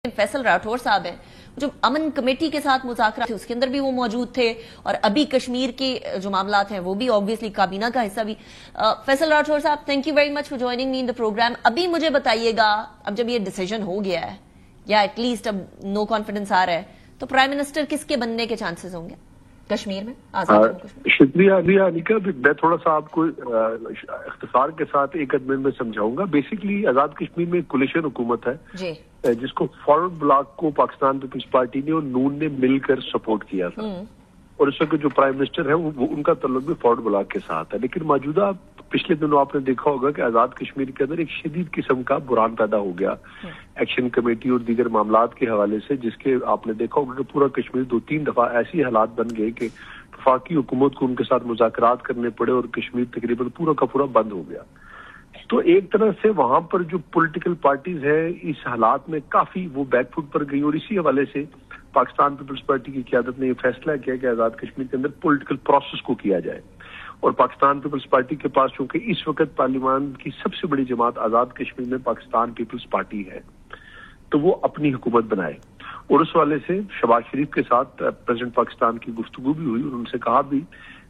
फैसल राठौर साहब हैं, जो अमन कमेटी के साथ मुज़ाकरा थे उसके अंदर भी वो मौजूद थे, और अभी कश्मीर के जो मामलात हैं वो भी ऑब्वियसली काबीना का हिस्सा भी। फैसल राठौर साहब, thank you very much for joining me in the programme. अभी मुझे बताइएगा, अब जब ये डिसीजन हो गया है या एटलीस्ट अब नो कॉन्फिडेंस आ रहा है, तो प्राइम मिनिस्टर किसके बनने के चांसेस होंगे कश्मीर में? शुक्रिया अनिका। मैं थोड़ा सा आपको इख्तिसार के साथ एक आध मिनट में समझाऊंगा। बेसिकली आजाद कश्मीर में कोलिशन हुकूमत है जी, जिसको फॉरवर्ड ब्लॉक को पाकिस्तान पीपल्स पार्टी ने और नून ने मिलकर सपोर्ट किया था, और इस वक्त जो प्राइम मिनिस्टर है वो उनका तल्लुक भी फॉरवर्ड ब्लॉक के साथ है। लेकिन मौजूदा पिछले दिनों आपने देखा होगा कि आजाद कश्मीर के अंदर एक शदीद किस्म का बुरान पैदा हो गया एक्शन कमेटी और दीगर मामलात के हवाले से, जिसके आपने देखा होगा कि पूरा कश्मीर 2-3 दफा ऐसी हालात बन गए कि वफाकी हुकूमत को उनके साथ मुज़ाकरात करने पड़े और कश्मीर तकरीबन पूरा का पूरा बंद हो गया। तो एक तरह से वहां पर जो पॉलिटिकल पार्टीज है इस हालात में काफी वो बैकफुट पर गई, और इसी हवाले से पाकिस्तान पीपल्स पार्टी की क़यादत ने यह फैसला किया कि आजाद कश्मीर के अंदर पॉलिटिकल प्रोसेस को किया जाए। और पाकिस्तान पीपल्स पार्टी के पास चूंकि इस वक्त पार्लियामान की सबसे बड़ी जमात आजाद कश्मीर में पाकिस्तान पीपल्स पार्टी है, तो वो अपनी हुकूमत बनाए। और उस वाले से शहबाज शरीफ के साथ प्रेसिडेंट पाकिस्तान की गुफ्तगू भी हुई, और उनसे कहा भी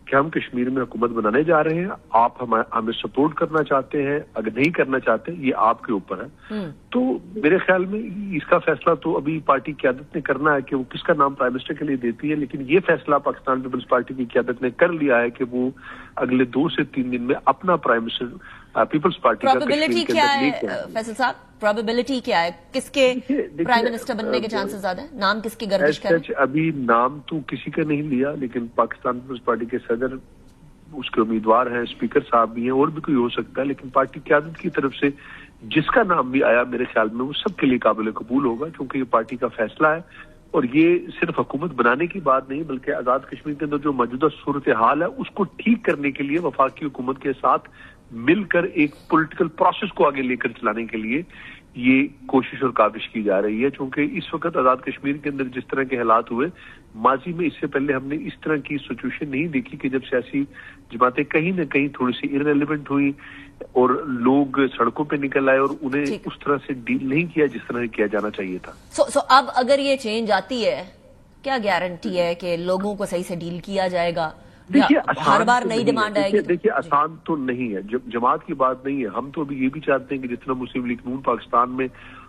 कि हम कश्मीर में हुकूमत बनाने जा रहे हैं, आप हमें सपोर्ट करना चाहते हैं, अगर नहीं करना चाहते ये आपके ऊपर है। तो मेरे ख्याल में इसका फैसला तो अभी पार्टी क़यादत ने करना है कि वो किसका नाम प्राइम मिनिस्टर के लिए देती है, लेकिन ये फैसला पाकिस्तान पीपल्स पार्टी की क़यादत ने कर लिया है कि वो अगले 2 से 3 दिन में अपना प्राइम मिनिस्टर पीपल्स पार्टी का प्रोबेबिलिटी क्या है फैसल साहब? प्रोबेबिलिटी क्या है, किसके प्राइम मिनिस्टर बनने के चांसेस ज्यादा है? नाम किसकी गर्दिश कर? अभी नाम तो किसी का नहीं लिया, लेकिन पाकिस्तान पीपल्स पार्टी के सदर उसके उम्मीदवार हैं, स्पीकर साहब भी हैं, और भी कोई हो सकता है। लेकिन पार्टी क़यादत की तरफ से जिसका नाम भी आया मेरे ख्याल में वो सबके लिए काबिल कबूल होगा, क्योंकि ये पार्टी का फैसला है। और ये सिर्फ हुकूमत बनाने की बात नहीं, बल्कि आजाद कश्मीर के अंदर जो मौजूदा सूरत हाल है उसको ठीक करने के लिए वफाकी हुकूमत के साथ मिलकर एक पॉलिटिकल प्रोसेस को आगे लेकर चलाने के लिए ये कोशिश और काविश की जा रही है। क्योंकि इस वक्त आजाद कश्मीर के अंदर जिस तरह के हालात हुए, माजी में इससे पहले हमने इस तरह की सिचुएशन नहीं देखी कि जब सियासी जमातें कहीं न कहीं थोड़ी सी इररिलेवेंट हुई और लोग सड़कों पे निकल आए और उन्हें उस तरह से डील नहीं किया जिस तरह किया जाना चाहिए था। सो अब अगर ये चेंज आती है, क्या गारंटी है कि लोगों को सही से डील किया जाएगा? देखिए हर बार नई डिमांड आएगी? देखिए आसान तो नहीं है, जमात की बात नहीं है। हम तो अभी ये भी चाहते हैं कि जितना मुस्लिम लीग नून पाकिस्तान में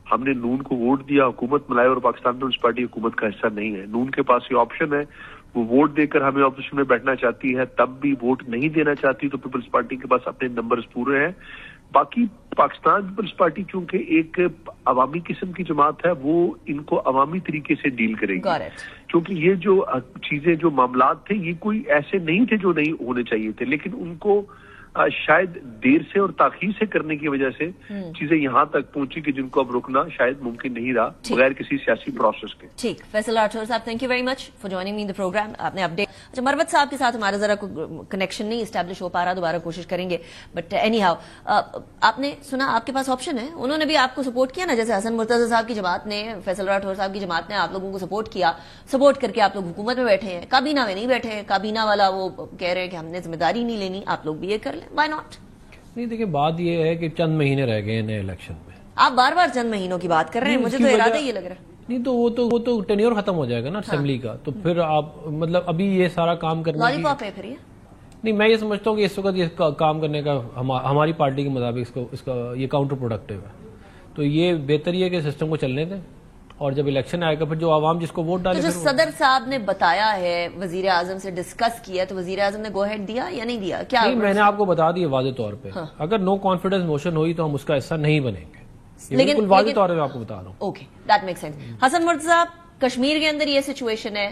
हमने नून को वोट दिया, हुकूमत मिलाई, और पाकिस्तान पीपल्स पार्टी हुकूमत का हिस्सा नहीं है। नून के पास ये ऑप्शन है, वो वोट देकर हमें ऑपोजिशन में बैठना चाहती है, तब भी वोट नहीं देना चाहती, तो पीपल्स पार्टी के पास अपने नंबर्स पूरे हैं। बाकी पाकिस्तान पीपल्स पार्टी चूंकि एक अवामी किस्म की जमात है, वो इनको अवामी तरीके से डील करेगी, क्योंकि ये जो चीजें जो मामलात थे ये कोई ऐसे नहीं थे जो नहीं होने चाहिए थे, लेकिन उनको शायद देर से और ताखीर से करने की वजह से चीजें यहाँ तक पहुंची कि जिनको अब रुकना शायद मुमकिन नहीं रहा बगैर किसी सियासी प्रोसेस के। ठीक, फैसल राठौर साहब, thank you very much for joining me in the programme. आपने अपडेट। अच्छा, मरवत साहब के साथ हमारा जरा कनेक्शन नहीं एस्टैब्लिश हो पा रहा, दोबारा कोशिश करेंगे, बट एनी हाउ आपने सुना, आपके पास ऑप्शन है, उन्होंने भी आपको सपोर्ट किया ना, जैसे हसन मुर्तजा साहब की जमात ने, फैसल राठौर साहब की जमात ने आप लोगों को सपोर्ट किया, सपोर्ट करके आप लोग हुकूमत में बैठे हैं, काबीना में नहीं बैठे हैं। काबीना वाला वो कह रहे हैं कि हमने जिम्मेदारी नहीं लेनी, आप लोग भी ये कर लें, व्हाई नॉट? नहीं, देखिए बात ये है कि चंद महीने रह गए नए इलेक्शन में। आप बार बार चंद महीनों की बात कर रहे हैं, मुझे तो इरादा ये लग रहा है। नहीं तो वो तो टेन्योर खत्म हो जाएगा ना असेंबली का, तो फिर आप मतलब अभी ये सारा काम करने लॉलीपॉप है फिर ये? नहीं, मैं ये समझता हूँ कि इस वक्त ये काम करने का हमारी पार्टी के मुताबिक इसका ये काउंटर प्रोडक्टिव है। तो ये बेहतर है कि सिस्टम को चलने दें, और जब इलेक्शन आएगा फिर जो आवाम जिसको वोट डाले। तो जो सदर साहब ने बताया है, वजीर आजम से डिस्कस किया, तो वजीर आजम ने गो हेड दिया या नहीं दिया? क्या नहीं, मैंने आपको बता दिया वाज़ेह तौर पे। हाँ। अगर नो कॉन्फिडेंस मोशन हुई तो हम उसका हिस्सा नहीं बनेंगे, लेकिन वाज़ेह तौर पे आपको बता रहा हूँ। Okay, that makes sense. Hasan Murtaza साहब, कश्मीर के अंदर ये सिचुएशन है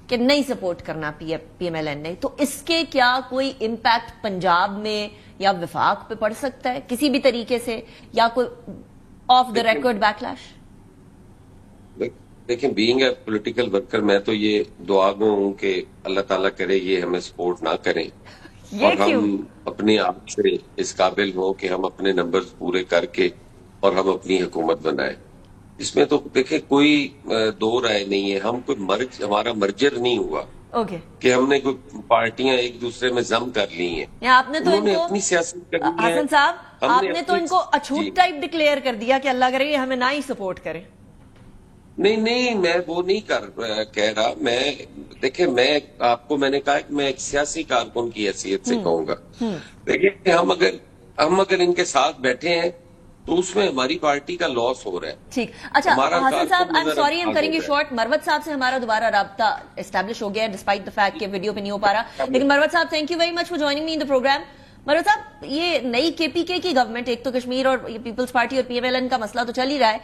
कि नहीं सपोर्ट करना PMLN ने, तो इसके क्या कोई इम्पैक्ट पंजाब में या विफाक पे पड़ सकता है किसी भी तरीके से, या कोई ऑफ द रिकॉर्ड बैकलैश? देखिए, बीइंग ए पॉलिटिकल वर्कर मैं तो ये दुआ गो हूं कि अल्लाह ताला करे ये हमें सपोर्ट ना करें, और हम अपने आप से इस काबिल हो कि हम अपने नंबर्स पूरे करके और हम अपनी हुकूमत बनाए। इसमें तो देखिए कोई दो राय नहीं है, हम कोई हमारा मर्जर नहीं हुआ कि हमने कोई पार्टियां एक दूसरे में जम कर ली हैं। आपने तो इनको अपनी सियासत करनी है। हसन साहब, आपने तो इनको अछूत टाइप डिक्लेयर कर दिया कि अल्लाह करे हमें ना ही सपोर्ट करे। نہیں میں وہ نہیں کہہ رہا. دیکھیں میں آپ کو میں نے کہا کہ میں ایک سیاسی کارکن کی حیثیت سے کہوں گا. دیکھیں ہم اگر ان کے ساتھ بیٹھے ہیں تو اس میں ہماری پارٹی کا لاس ہو رہا ہے. ٹھیک. اچھا حسن صاحب آئی ایم سوری ہم کریں گے شارٹ. مروت صاحب سے ہمارا دوبارہ رابطہ اسٹیبلش ہو گیا ہے ڈسپائٹ دا فیکٹ کہ ویڈیو پہ نہیں ہو پا رہا. لیکن مروت صاحب thank you very much for joining me in the programme. Marwat صاحب یہ نئی KPK کی گورنمنٹ ایک تو کشمیر اور پیپلز پارٹی اور PMLN کا مسئلہ تو چل ہی رہا ہے.